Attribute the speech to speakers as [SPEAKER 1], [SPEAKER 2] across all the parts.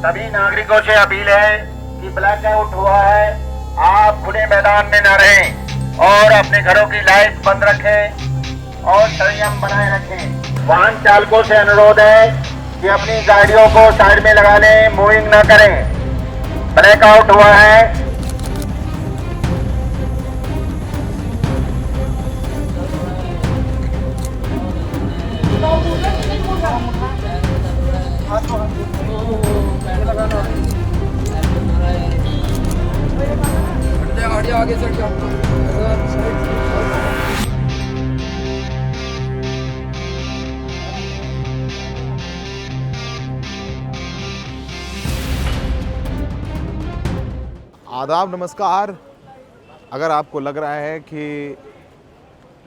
[SPEAKER 1] सभी नागरिकों से अपील है कि ब्लैकआउट हुआ है, आप खुले मैदान में न रहें और अपने घरों की लाइट बंद रखें और संयम बनाए रखें। वाहन चालकों से अनुरोध है कि अपनी गाड़ियों को साइड में लगा लें, मूविंग न करें। ब्लैकआउट हुआ है।
[SPEAKER 2] आगे चल जाओ।
[SPEAKER 3] आदाब, नमस्कार। अगर आपको लग रहा है कि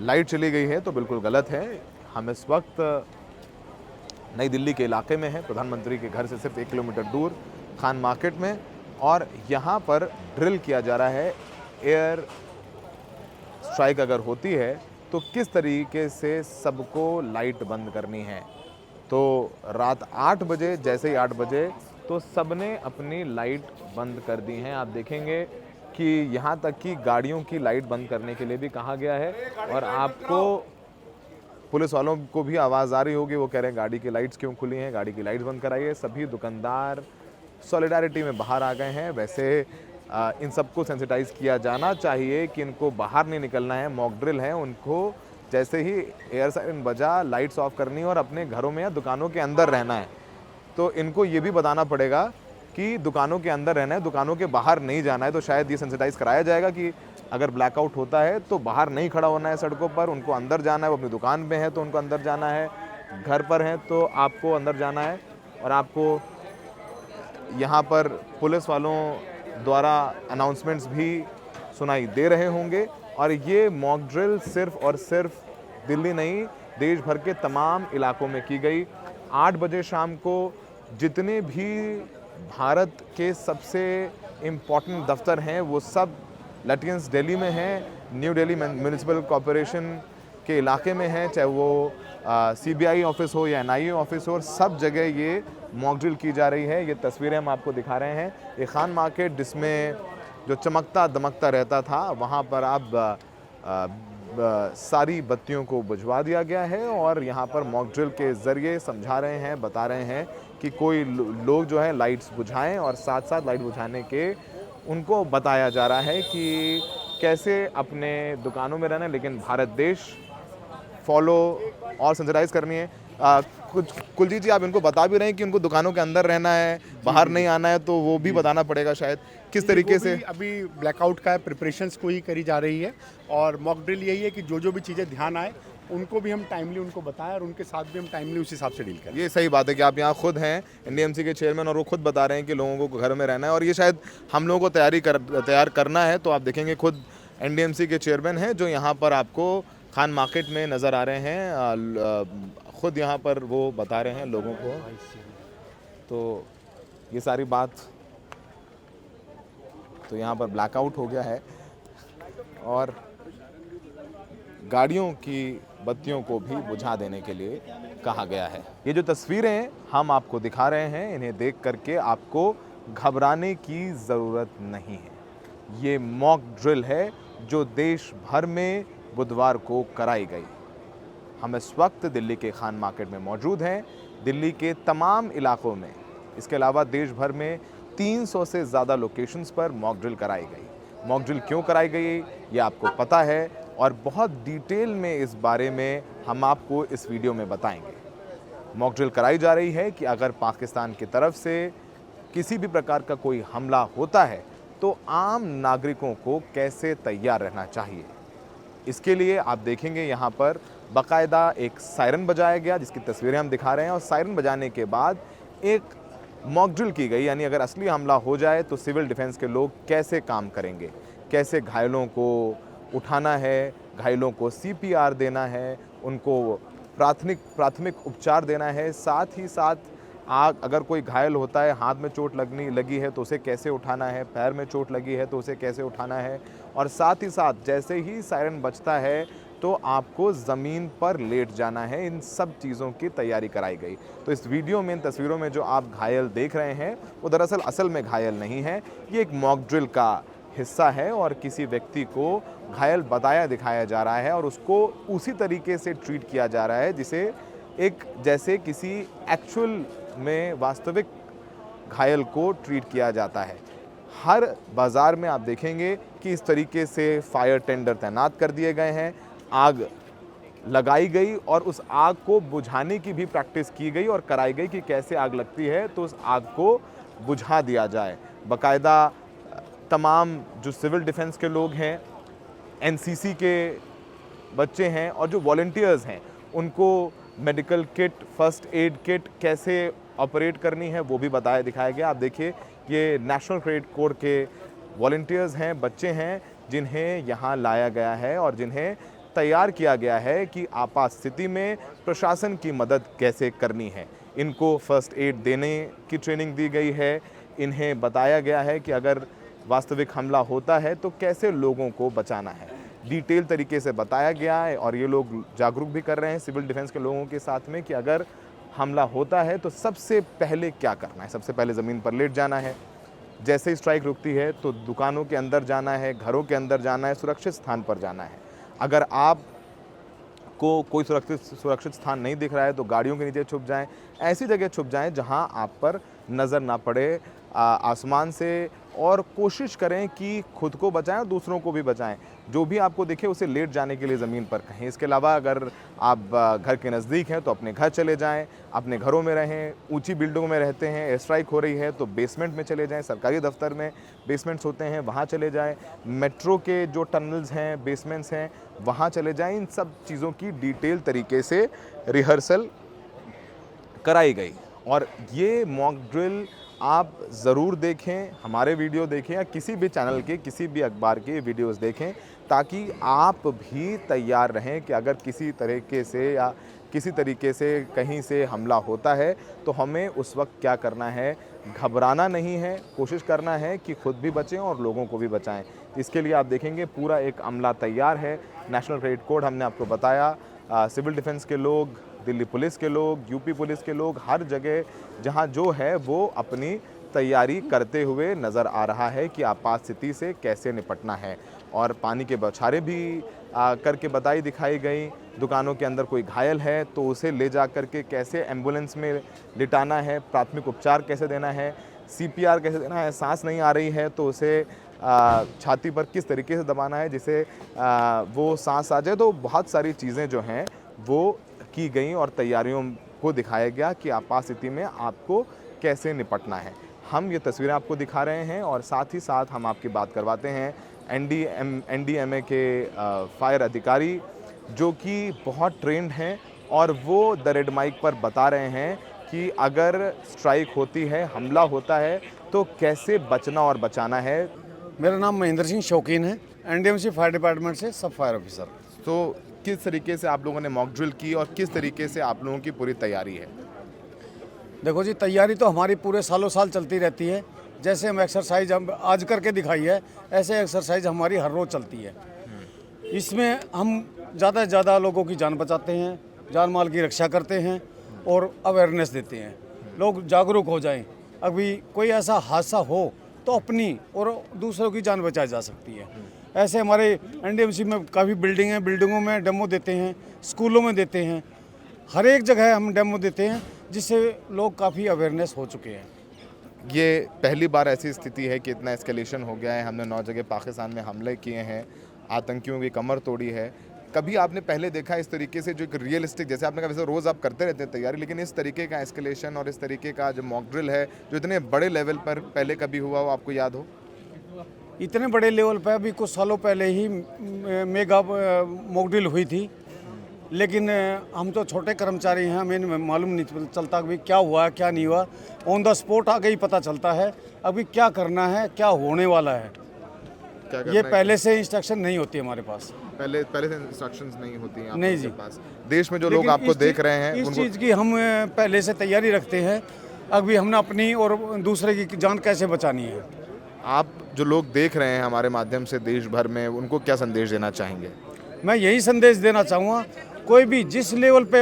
[SPEAKER 3] लाइट चली गई है तो बिल्कुल गलत है। हम इस वक्त नई दिल्ली के इलाके में हैं, प्रधानमंत्री के घर से सिर्फ 1 किलोमीटर दूर खान मार्केट में, और यहाँ पर ड्रिल किया जा रहा है। एयर स्ट्राइक अगर होती है तो किस तरीके से सबको लाइट बंद करनी है। तो रात 8 बजे, जैसे ही 8 बजे, तो सबने अपनी लाइट बंद कर दी हैं। आप देखेंगे कि यहाँ तक कि गाड़ियों की लाइट बंद करने के लिए भी कहा गया है, और आपको पुलिस वालों को भी आवाज़ आ रही होगी, वो कह रहे हैं गाड़ी की लाइट्स क्यों खुली हैं, गाड़ी की लाइट्स बंद कराइए। सभी दुकानदार सॉलिडारिटी में बाहर आ गए हैं। वैसे इन सबको सेंसिटाइज किया जाना चाहिए कि इनको बाहर नहीं निकलना है। मॉक ड्रिल है, उनको जैसे ही एयर साइरन बजा लाइट्स ऑफ करनी है और अपने घरों में या दुकानों के अंदर रहना है। तो इनको ये भी बताना पड़ेगा कि दुकानों के अंदर रहना है, दुकानों के बाहर नहीं जाना है। तो शायद ये सेंसिटाइज कराया जाएगा कि अगर ब्लैकआउट होता है तो बाहर नहीं खड़ा होना है सड़कों पर, उनको अंदर जाना है। वो अपनी दुकान में है तो उनको अंदर जाना है, घर पर हैं तो आपको अंदर जाना है। और आपको यहाँ पर पुलिस वालों द्वारा अनाउंसमेंट्स भी सुनाई दे रहे होंगे। और ये मॉक ड्रिल सिर्फ और सिर्फ दिल्ली नहीं, देश भर के तमाम इलाकों में की गई। 8 बजे शाम को जितने भी भारत के सबसे इम्पॉर्टेंट दफ्तर हैं वो सब लटियंस दिल्ली में हैं, न्यू दिल्ली म्यूनिसिपल कॉरपोरेशन के इलाके में हैं, चाहे वो CBI ऑफिस हो या NIA ऑफिस हो, सब जगह ये मॉक ड्रिल की जा रही है। ये तस्वीरें हम आपको दिखा रहे हैं। ये खान मार्केट जिसमें जो चमकता दमकता रहता था, वहाँ पर अब सारी बत्तियों को बुझवा दिया गया है, और यहाँ पर मॉक ड्रिल के ज़रिए समझा रहे हैं, बता रहे हैं कि कोई लोग जो है लाइट्स बुझाएं, और साथ साथ लाइट बुझाने के उनको बताया जा रहा है कि कैसे अपने दुकानों में रहना है, लेकिन भारत देश फॉलो और सेंसिटाइज करनी है। कुछ कुलजीत जी, आप इनको बता भी रहे हैं कि उनको दुकानों के अंदर रहना है, बाहर नहीं आना है, तो वो भी बताना पड़ेगा शायद किस तरीके से।
[SPEAKER 4] अभी ब्लैकआउट का प्रिपरेशंस को ही करी जा रही है, और मॉक ड्रिल यही है कि जो भी चीज़ें ध्यान आए उनको भी हम टाइमली उनको बताएं, और उनके साथ भी हम टाइमली उस हिसाब से डील करें।
[SPEAKER 3] ये सही बात है कि आप यहाँ खुद हैं NDMC के चेयरमैन, और वो खुद बता रहे हैं कि लोगों को घर में रहना है, और ये शायद हम लोगों को तैयार करना है। तो आप देखेंगे खुद NDMC के चेयरमैन हैं जो यहाँ पर आपको खान मार्केट में नज़र आ रहे हैं, खुद यहाँ पर वो बता रहे हैं लोगों को। तो ये सारी बात, तो यहाँ पर ब्लैकआउट हो गया है और गाड़ियों की बत्तियों को भी बुझा देने के लिए कहा गया है। ये जो तस्वीरें हम आपको दिखा रहे हैं, इन्हें देख करके आपको घबराने की ज़रूरत नहीं है। ये मॉक ड्रिल है जो देश भर में बुधवार को कराई गई। हम इस वक्त दिल्ली के खान मार्केट में मौजूद हैं। दिल्ली के तमाम इलाकों में, इसके अलावा देश भर में 300 से ज़्यादा लोकेशंस पर मॉक ड्रिल कराई गई। मॉक ड्रिल क्यों कराई गई ये आपको पता है, और बहुत डिटेल में इस बारे में हम आपको इस वीडियो में बताएंगे। मॉक ड्रिल कराई जा रही है कि अगर पाकिस्तान की तरफ से किसी भी प्रकार का कोई हमला होता है तो आम नागरिकों को कैसे तैयार रहना चाहिए। इसके लिए आप देखेंगे यहाँ पर बाकायदा एक सायरन बजाया गया, जिसकी तस्वीरें हम दिखा रहे हैं, और सायरन बजाने के बाद एक मॉक ड्रिल की गई, यानी अगर असली हमला हो जाए तो सिविल डिफेंस के लोग कैसे काम करेंगे, कैसे घायलों को उठाना है, घायलों को CPR देना है, उनको प्राथमिक उपचार देना है। साथ ही साथ अगर कोई घायल होता है, हाथ में चोट लगी है तो उसे कैसे उठाना है, पैर में चोट लगी है तो उसे कैसे उठाना है। और साथ ही साथ जैसे ही सायरन बजता है तो आपको ज़मीन पर लेट जाना है। इन सब चीज़ों की तैयारी कराई गई। तो इस वीडियो में, इन तस्वीरों में जो आप घायल देख रहे हैं वो दरअसल असल में घायल नहीं है, ये एक मॉक ड्रिल का हिस्सा है और किसी व्यक्ति को घायल बताया दिखाया जा रहा है और उसको उसी तरीके से ट्रीट किया जा रहा है जैसे किसी एक्चुअल में वास्तविक घायल को ट्रीट किया जाता है। हर बाज़ार में आप देखेंगे कि इस तरीके से फायर टेंडर तैनात कर दिए गए हैं, आग लगाई गई और उस आग को बुझाने की भी प्रैक्टिस की गई और कराई गई कि कैसे आग लगती है तो उस आग को बुझा दिया जाए। बाकायदा तमाम जो सिविल डिफेंस के लोग हैं, एनसीसी के बच्चे हैं और जो वॉलंटियर्स हैं, उनको medical kit, first aid kit कैसे ऑपरेट करनी है वो भी बताया दिखाया गया। आप देखिए, ये नेशनल क्रेडिट कोर के वॉलंटियर्स हैं, बच्चे हैं जिन्हें यहाँ लाया गया है और जिन्हें तैयार किया गया है कि आपात स्थिति में प्रशासन की मदद कैसे करनी है। इनको फर्स्ट एड देने की ट्रेनिंग दी गई है। इन्हें बताया गया है कि अगर वास्तविक हमला होता है तो कैसे लोगों को बचाना है। डिटेल तरीके से बताया गया है और ये लोग जागरूक भी कर रहे हैं सिविल डिफेंस के लोगों के साथ में कि अगर हमला होता है तो सबसे पहले क्या करना है। सबसे पहले ज़मीन पर लेट जाना है, जैसे ही स्ट्राइक रुकती है तो दुकानों के अंदर जाना है, घरों के अंदर जाना है, सुरक्षित स्थान पर जाना है। अगर आप को कोई सुरक्षित स्थान नहीं दिख रहा है तो गाड़ियों के नीचे छुप जाएं, ऐसी जगह छुप जाएं जहां आप पर नज़र ना पड़े आसमान से, और कोशिश करें कि खुद को बचाएं और दूसरों को भी बचाएं। जो भी आपको दिखे उसे लेट जाने के लिए ज़मीन पर कहें। इसके अलावा अगर आप घर के नज़दीक हैं तो अपने घर चले जाएं, अपने घरों में रहें। ऊंची बिल्डिंगों में रहते हैं, एयर स्ट्राइक हो रही है तो बेसमेंट में चले जाएं, सरकारी दफ्तर में बेसमेंट्स होते हैं वहाँ चले जाएं, मेट्रो के जो टनल्स हैं, बेसमेंट्स हैं, वहाँ चले जाएं। इन सब चीज़ों की डिटेल तरीके से रिहर्सल कराई गई और ये मॉक ड्रिल आप ज़रूर देखें, हमारे वीडियो देखें या किसी भी चैनल के, किसी भी अखबार के वीडियोस देखें, ताकि आप भी तैयार रहें कि अगर किसी तरीके से या किसी तरीके से कहीं से हमला होता है तो हमें उस वक्त क्या करना है। घबराना नहीं है, कोशिश करना है कि खुद भी बचें और लोगों को भी बचाएं। इसके लिए आप देखेंगे पूरा एक अमला तैयार है। नेशनल क्रेडिट कोड हमने आपको बताया, सिविल डिफेंस के लोग, दिल्ली पुलिस के लोग, यूपी पुलिस के लोग, हर जगह जहां जो है वो अपनी तैयारी करते हुए नज़र आ रहा है कि आपात स्थिति से कैसे निपटना है। और पानी के बौछारें भी करके बताई दिखाई गई। दुकानों के अंदर कोई घायल है तो उसे ले जा करके कैसे एम्बुलेंस में लिटाना है, प्राथमिक उपचार कैसे देना है, CPR कैसे देना है, सांस नहीं आ रही है तो उसे छाती पर किस तरीके से दबाना है जिसे वो सांस आ जाए। तो बहुत सारी चीज़ें जो हैं वो की गई और तैयारियों को दिखाया गया कि आपात स्थिति में आपको कैसे निपटना है। हम ये तस्वीरें आपको दिखा रहे हैं और साथ ही साथ हम आपकी बात करवाते हैं NDMA के फायर अधिकारी जो कि बहुत ट्रेंड हैं और वो द रेड माइक पर बता रहे हैं कि अगर स्ट्राइक होती है, हमला होता है तो कैसे बचना और बचाना है।
[SPEAKER 2] मेरा नाम महेंद्र सिंह शौकीन है, NDMC फायर डिपार्टमेंट से सब फायर ऑफिसर।
[SPEAKER 3] तो किस तरीके से आप लोगों ने मॉक ड्रिल की और किस तरीके से आप लोगों की पूरी तैयारी है?
[SPEAKER 2] देखो जी, तैयारी तो हमारी पूरे सालों साल चलती रहती है। जैसे हम एक्सरसाइज हम आज करके दिखाई है, ऐसे एक्सरसाइज हमारी हर रोज़ चलती है। इसमें हम ज़्यादा से ज़्यादा लोगों की जान बचाते हैं, जान माल की रक्षा करते हैं और अवेयरनेस देते हैं, लोग जागरूक हो जाएं। अभी कोई ऐसा हादसा हो तो अपनी और दूसरों की जान बचाई जा सकती है। ऐसे हमारे NDMC में काफ़ी बिल्डिंग हैं, बिल्डिंगों में डेमो देते हैं, स्कूलों में देते हैं, हर एक जगह हम डेमो देते हैं जिससे लोग काफ़ी अवेयरनेस हो चुके हैं।
[SPEAKER 3] ये पहली बार ऐसी स्थिति है कि इतना एस्केलेशन हो गया है। हमने 9 जगह पाकिस्तान में हमले किए हैं, आतंकियों की कमर तोड़ी है। कभी आपने पहले देखा इस तरीके से जो एक रियलिस्टिक, जैसे आपने कहा वैसे रोज़ आप करते रहते हैं तैयारी, लेकिन इस तरीके का एस्केलेशन और इस तरीके का जो मॉक ड्रिल है जो इतने बड़े लेवल पर पहले कभी हुआ हो, आपको याद हो?
[SPEAKER 2] इतने बड़े लेवल पर अभी कुछ सालों पहले ही मेगा मॉक ड्रिल हुई थी, लेकिन हम तो छोटे कर्मचारी हैं, हमें मालूम नहीं चलता कि क्या हुआ क्या नहीं हुआ। ऑन द स्पॉट आगे ही पता चलता है अभी क्या करना है, क्या होने वाला है। ये पहले से इंस्ट्रक्शन नहीं होती हमारे पास,
[SPEAKER 3] पहले से इंस्ट्रक्शंस नहीं होती हैं
[SPEAKER 2] नहीं जी।
[SPEAKER 3] पास। देश में जो लोग आपको देख रहे हैं
[SPEAKER 2] इस चीज़ की हम पहले से तैयारी रखते हैं। अभी हमने अपनी और दूसरे की जान कैसे बचानी है।
[SPEAKER 3] आप जो लोग देख रहे हैं हमारे माध्यम से देश भर में, उनको क्या संदेश देना चाहेंगे?
[SPEAKER 2] मैं यही संदेश देना चाहूँगा, कोई भी जिस लेवल पे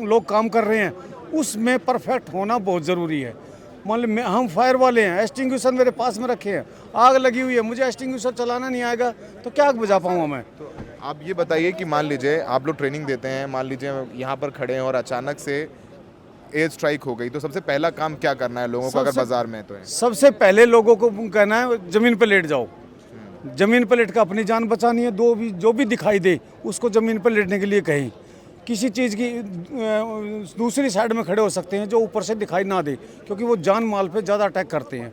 [SPEAKER 2] लोग काम कर रहे हैं उसमें परफेक्ट होना बहुत ज़रूरी है। मान लो हम फायर वाले हैं, एक्सटिंग्विशर मेरे पास में रखे हैं, आग लगी हुई है, मुझे एक्सटिंग्विशर चलाना नहीं आएगा तो क्या बुझा पाऊँगा मैं।
[SPEAKER 3] तो आप ये बताइए कि मान लीजिए आप लोग ट्रेनिंग देते हैं, मान लीजिए यहाँ पर खड़े हैं और अचानक से एयर स्ट्राइक हो गई, तो सबसे पहला काम क्या करना है लोगों को अगर बाजार में तो है?
[SPEAKER 2] सबसे पहले लोगों को कहना है ज़मीन पर लेट जाओ, ज़मीन पर लेट कर अपनी जान बचानी है। जो भी दिखाई दे उसको ज़मीन पर लेटने के लिए कहें। किसी चीज़ की दूसरी साइड में खड़े हो सकते हैं जो ऊपर से दिखाई ना दे, क्योंकि वो जान माल पे ज़्यादा अटैक करते हैं।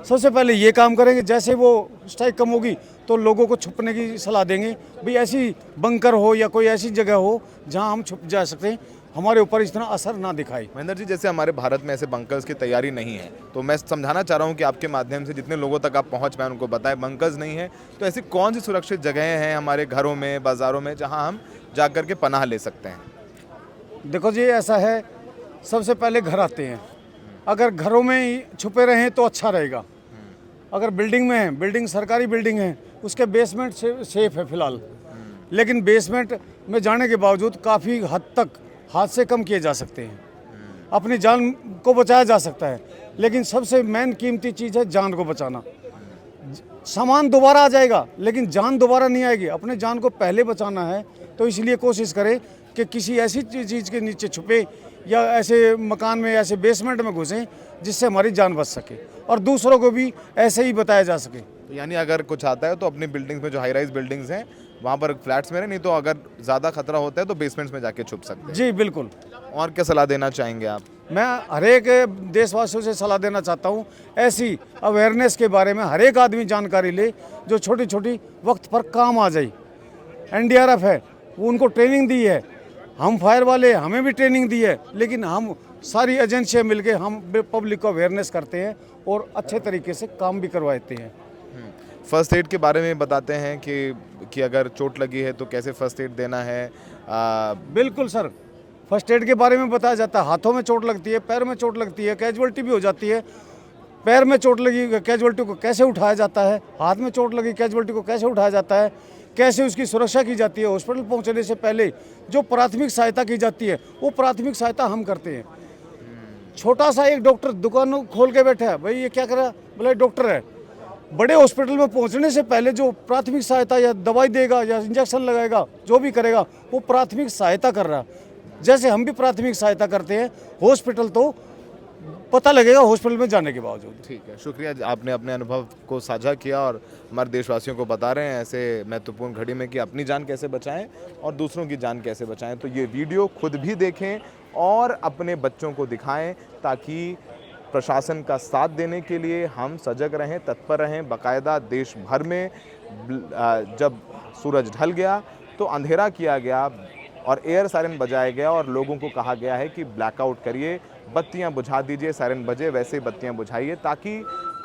[SPEAKER 2] सबसे पहले ये काम करेंगे। जैसे वो स्ट्राइक कम होगी तो लोगों को छुपने की सलाह देंगे, भाई ऐसी बंकर हो या कोई ऐसी जगह हो जहां हम छुप जा सकते हैं, हमारे ऊपर इतना असर ना दिखाए।
[SPEAKER 3] महेंद्र जी, जैसे हमारे भारत में ऐसे बंकर्स की तैयारी नहीं है, तो मैं समझाना चाह रहा हूँ कि आपके माध्यम से जितने लोगों तक आप पहुँच पाए उनको बताएं, बंकर्स नहीं है तो ऐसी कौन सी सुरक्षित जगहें हैं हमारे घरों में, बाज़ारों में, जहाँ हम जा कर के पनाह ले सकते हैं?
[SPEAKER 2] देखो जी, ऐसा है, सबसे पहले घर आते हैं। अगर घरों में ही छुपे रहें तो अच्छा रहेगा। अगर बिल्डिंग में है, बिल्डिंग सरकारी बिल्डिंग है, उसके बेसमेंट सेफ है फिलहाल, लेकिन बेसमेंट में जाने के बावजूद काफ़ी हद तक हादसे कम किए जा सकते हैं, अपनी जान को बचाया जा सकता है। लेकिन सबसे मेन कीमती चीज़ है जान को बचाना। सामान दोबारा आ जाएगा लेकिन जान दोबारा नहीं आएगी। अपने जान को पहले बचाना है तो इसलिए कोशिश करें कि किसी ऐसी चीज़ के नीचे छुपे या ऐसे मकान में, ऐसे बेसमेंट में घुसें जिससे हमारी जान बच सके और दूसरों को भी ऐसे ही बताया जा सके।
[SPEAKER 3] यानी अगर कुछ आता है तो अपनी बिल्डिंग्स में, जो हाई राइज बिल्डिंग्स हैं वहाँ पर फ्लैट्स में रहे, नहीं तो अगर ज़्यादा खतरा होता है तो बेसमेंट्स में जाके छुप सकते हैं।
[SPEAKER 2] जी बिल्कुल।
[SPEAKER 3] और क्या सलाह देना चाहेंगे आप?
[SPEAKER 2] मैं हर एक देशवासियों से सलाह देना चाहता हूँ, ऐसी अवेयरनेस के बारे में हर एक आदमी जानकारी ले जो छोटी छोटी वक्त पर काम आ जाए। NDRF है, वो उनको ट्रेनिंग दी है, हम फायर वाले हमें भी ट्रेनिंग दी है, लेकिन हम सारी एजेंसियाँ मिलके हम पब्लिक को अवेयरनेस करते हैं और अच्छे तरीके से काम भी करवाते हैं।
[SPEAKER 3] फर्स्ट एड के बारे में बताते हैं कि अगर चोट लगी है तो कैसे फर्स्ट एड देना है?
[SPEAKER 2] बिल्कुल सर, फर्स्ट एड के बारे में बताया जाता है। हाथों में चोट लगती है, पैर में चोट लगती है, कैजुअल्टी भी हो जाती है। पैर में चोट लगी कैजुअल्टी को कैसे उठाया जाता है, हाथ में चोट लगी कैजुअल्टी को कैसे उठाया जाता है, कैसे उसकी सुरक्षा की जाती है। हॉस्पिटल पहुंचने से पहले जो प्राथमिक सहायता की जाती है वो प्राथमिक सहायता हम करते हैं। छोटा सा एक डॉक्टर दुकान खोल के बैठा है, भाई ये क्या करा, बोले डॉक्टर है। बड़े हॉस्पिटल में पहुंचने से पहले जो प्राथमिक सहायता या दवाई देगा या इंजेक्शन लगाएगा, जो भी करेगा वो प्राथमिक सहायता कर रहा है। जैसे हम भी प्राथमिक सहायता करते हैं, हॉस्पिटल तो पता लगेगा हॉस्पिटल में जाने के बावजूद।
[SPEAKER 3] ठीक है, शुक्रिया, आपने अपने अनुभव को साझा किया और हमारे देशवासियों को बता रहे हैं ऐसे महत्वपूर्ण घड़ी में कि अपनी जान कैसे बचाएं और दूसरों की जान कैसे बचाएं। तो ये वीडियो खुद भी देखें और अपने बच्चों को दिखाएं ताकि प्रशासन का साथ देने के लिए हम सजग रहें, तत्पर रहें। बाकायदा देश भर में जब सूरज ढल गया तो अंधेरा किया गया और एयर सायरन बजाया गया और लोगों को कहा गया है कि ब्लैकआउट करिए, बत्तियां बुझा दीजिए, सायरन बजे वैसे बत्तियां बुझाइए, ताकि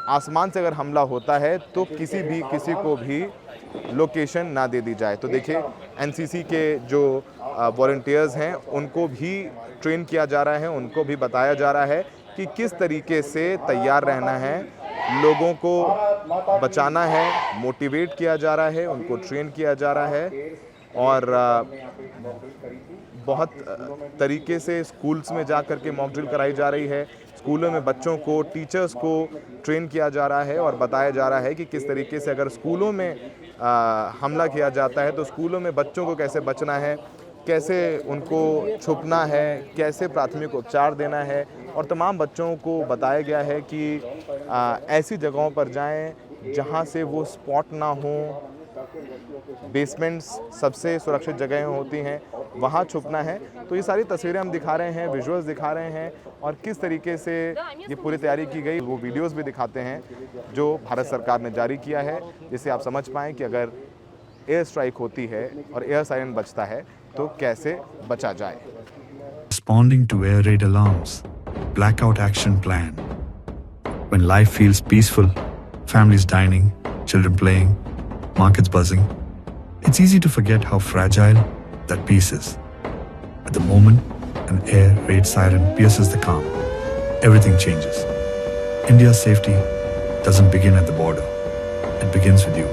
[SPEAKER 3] आसमान से अगर हमला होता है तो किसी को भी लोकेशन ना दे दी जाए। तो देखिए, NCC के जो वॉलंटियर्स हैं उनको भी ट्रेन किया जा रहा है, उनको भी बताया जा रहा है कि किस तरीके से तैयार रहना है, लोगों को बचाना है, मोटिवेट किया जा रहा है, उनको ट्रेन किया जा रहा है। और बहुत तरीके से स्कूल्स में जा कर के मॉक ड्रिल कराई जा रही है। स्कूलों में बच्चों को, टीचर्स को ट्रेन किया जा रहा है और बताया जा रहा है कि किस तरीके से अगर स्कूलों में हमला किया जाता है तो स्कूलों में बच्चों को कैसे बचना है, कैसे उनको छुपना है, कैसे प्राथमिक उपचार देना है। और तमाम बच्चों को बताया गया है कि ऐसी जगहों पर जाएं जहां से वो स्पॉट ना हो। बेसमेंट्स सबसे सुरक्षित जगहें होती हैं, वहाँ छुपना है। तो ये सारी तस्वीरें हम दिखा रहे हैं, विजुअल्स दिखा रहे हैं और किस तरीके से ये पूरी तैयारी की गई, वो वीडियोस भी दिखाते हैं जो भारत सरकार ने जारी किया है, जिससे आप समझ पाएँ कि अगर एयर स्ट्राइक होती है और एयर सायरन बजता है तो कैसे बचा जाए।
[SPEAKER 5] Responding to air raid alarms, blackout action plan. When life feels peaceful, families dining, children playing, markets buzzing, it's easy to forget how fragile that peace is. At the moment an air raid siren pierces the calm, everything changes. India's safety doesn't begin at the border. It begins with you.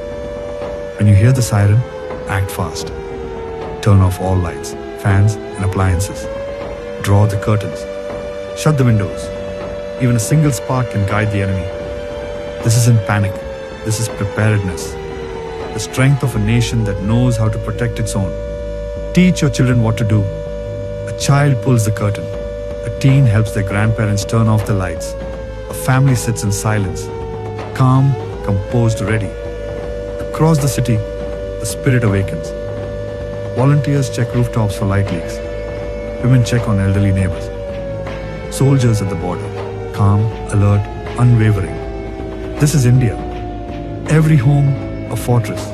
[SPEAKER 5] When you hear the siren, act fast. Turn off all lights, fans, and appliances. Draw the curtains. Shut the windows. Even a single spark can guide the enemy. This isn't panic. This is preparedness. The strength of a nation that knows how to protect its own. Teach your children what to do. A child pulls the curtain. A teen helps their grandparents turn off the lights. A family sits in silence, calm, composed, ready. Across the city, the spirit awakens. Volunteers check rooftops for light leaks. Women check on elderly neighbors. Soldiers at the border, calm, alert, unwavering. This is India. Every home, a fortress.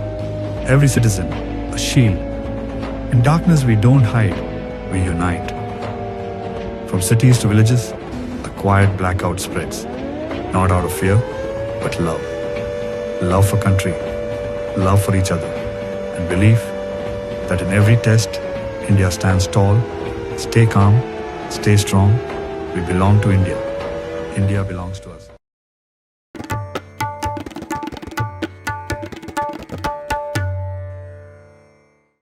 [SPEAKER 5] Every citizen, a shield. In darkness, we don't hide, we unite. From cities to villages, a quiet blackout spreads. Not out of fear, but love. Love for country, love for each other, and belief that in every test, India stands tall. Stay calm, stay strong. We belong to India. India belongs to us.